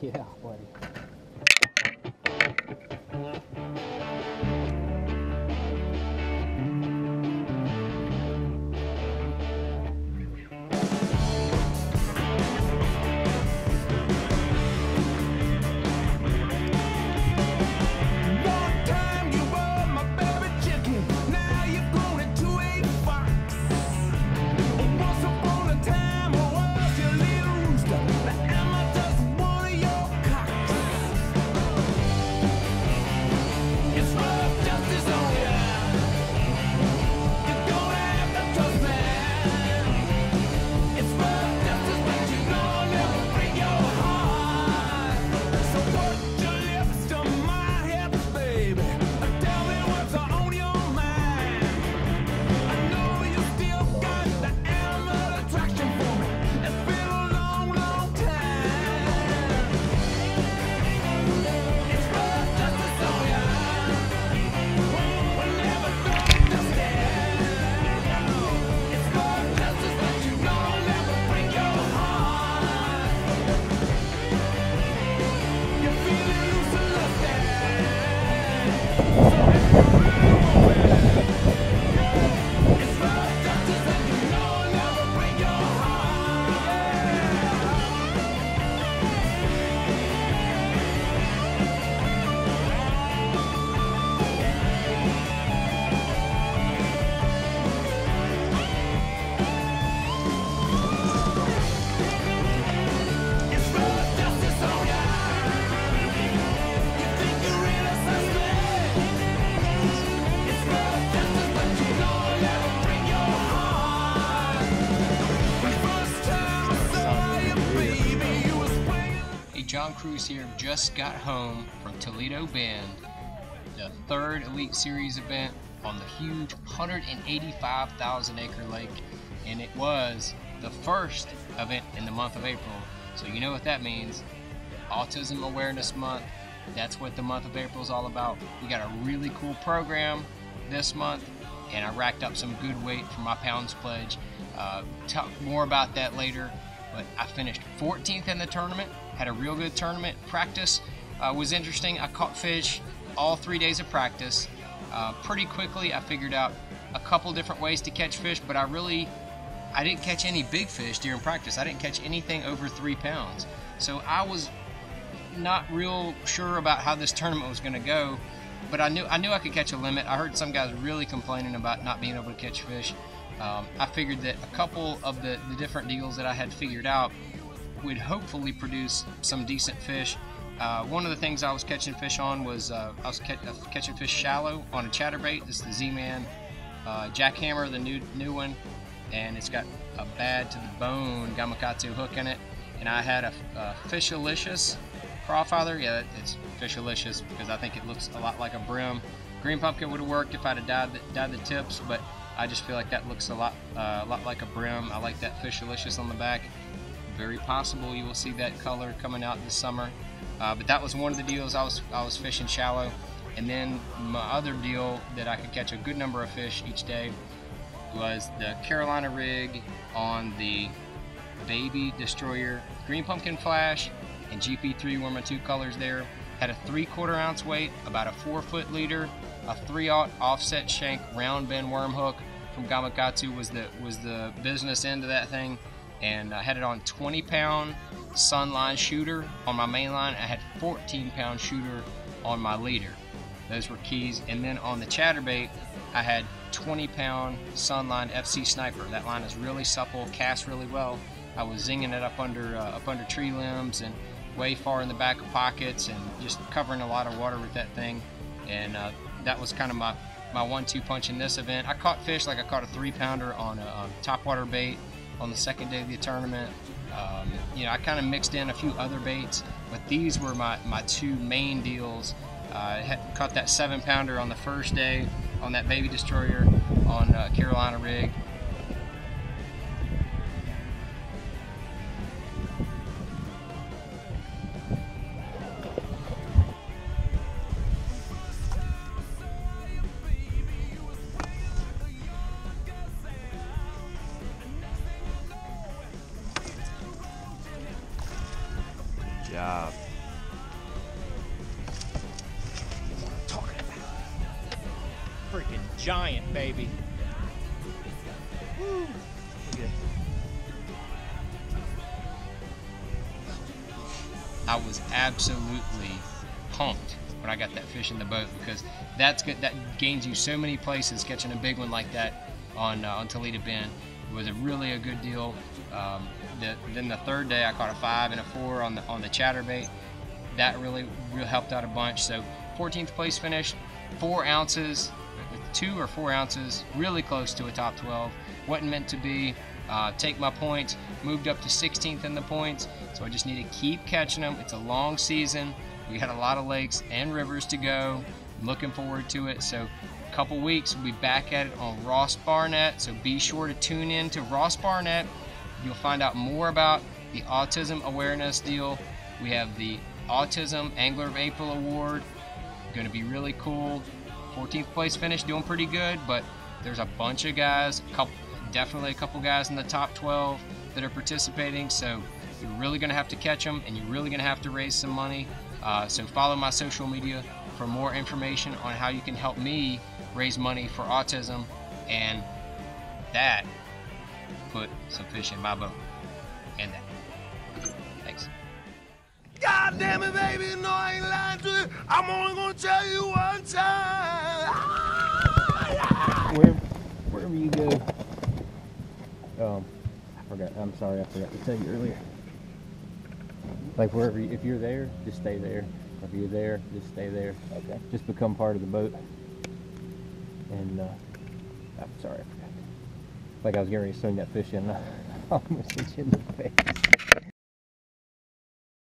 Yeah, buddy. One time you were my baby chicken, now you've grown into a fox. Once upon a time I was your little rooster, now am I just one of your cocks? It's rough justice on ya. You're gonna have to trust me. It's rough justice, but you know I'll never break your heart. So put your lips to my hips, baby. Tell me what's on your mind. I know you still got the animal attraction for me. It's been a long, long time. It's rough justice on ya. We'll never understand. It's rough justice, but you know I'll never break your heart. You're feeling loose and lusty. It's rough justice, and you know I'll never break your It's rough justice on ya. You think you really suspect? It's rough justice, but you know I'll never break your heart. The first time I saw you, baby, you was playing. Hey, John Cruz here. Just got home from Toledo Bend, the third Elite Series event on the huge 185,000 acre lake, and it was the first event in the month of April. So you know what that means. Autism Awareness Month. That's what the month of April is all about. We got a really cool program this month, and I racked up some good weight for my pounds pledge. Talk more about that later, but I finished 14th in the tournament. Had a real good tournament. Practice was interesting. I caught fish all 3 days of practice. Pretty quickly I figured out a couple different ways to catch fish, but I didn't catch any big fish during practice. I didn't catch anything over 3 pounds. So I was not real sure about how this tournament was going to go, but I knew I could catch a limit. I heard some guys really complaining about not being able to catch fish. I figured that a couple of the different deals that I had figured out would hopefully produce some decent fish. One of the things I was catching fish on was I was catching fish shallow on a chatterbait. This is the Z-Man jackhammer, the new one, and it's got a bad to the bone gamakatsu hook in it. And I had a Fishalicious crawfather. Yeah, it's Fishalicious because I think it looks a lot like a brim. Green pumpkin would have worked if I'd have dyed the tips, but I just feel like that looks a lot like a brim. I like that Fishalicious on the back. Very possible you will see that color coming out this summer. But that was one of the deals. I was fishing shallow, and then my other deal that I could catch a good number of fish each day was the Carolina rig on the Baby Destroyer Green Pumpkin Flash and GP3 were my two colors there. Had a 3/4 ounce weight, about a 4-foot leader, a 3/0 offset shank round bend worm hook from Gamakatsu was the business end of that thing, and I had it on 20-pound Sunline shooter on my main line. I had 14-pound shooter on my leader. Those were keys. And then on the chatterbait, I had 20-pound Sunline FC Sniper. That line is really supple, casts really well. I was zinging it up under tree limbs and way far in the back of pockets, and just covering a lot of water with that thing. And that was kind of my 1-2 punch in this event. I caught fish like I caught a 3-pounder on a topwater bait on the second day of the tournament. You know, I kind of mixed in a few other baits, but these were my two main deals. I caught that 7-pounder on the first day on that Baby Destroyer on Carolina rig. Good job. giant, baby. Woo. Look at it. I was absolutely pumped when I got that fish in the boat, because that's good. That gains you so many places. Catching a big one like that on Toledo Bend was really a good deal. Then the third day I caught a 5 and a 4 on the chatterbait. That really helped out a bunch. So 14th place finish, 4 ounces, 2 or 4 ounces, really close to a top 12. Wasn't meant to be. Take my points, moved up to 16th in the points, so I just need to keep catching them. It's a long season. We got a lot of lakes and rivers to go. I'm looking forward to it. So a couple weeks, we'll be back at it on Ross Barnett, so be sure to tune in to Ross Barnett. You'll find out more about the autism awareness deal. We have the Autism Angler of April Award. Going to be really cool. 14th place finish, doing pretty good, but there's a bunch of guys, definitely a couple guys in the top 12 that are participating, so you're really going to have to catch them, and you're really going to have to raise some money. So follow my social media for more information on how you can help me raise money for autism, and that put some fish in my boat. And that. Thanks. God damn it, baby, no, I ain't lying to you. I'm only gonna tell you one time. Wherever you go, I'm sorry, I forgot to tell you earlier. Like if you're there, just stay there. If you're there, just stay there. Okay. Just become part of the boat. And I'm sorry, I forgot. Like I was getting ready to swing that fish in, I almost hit you in the face.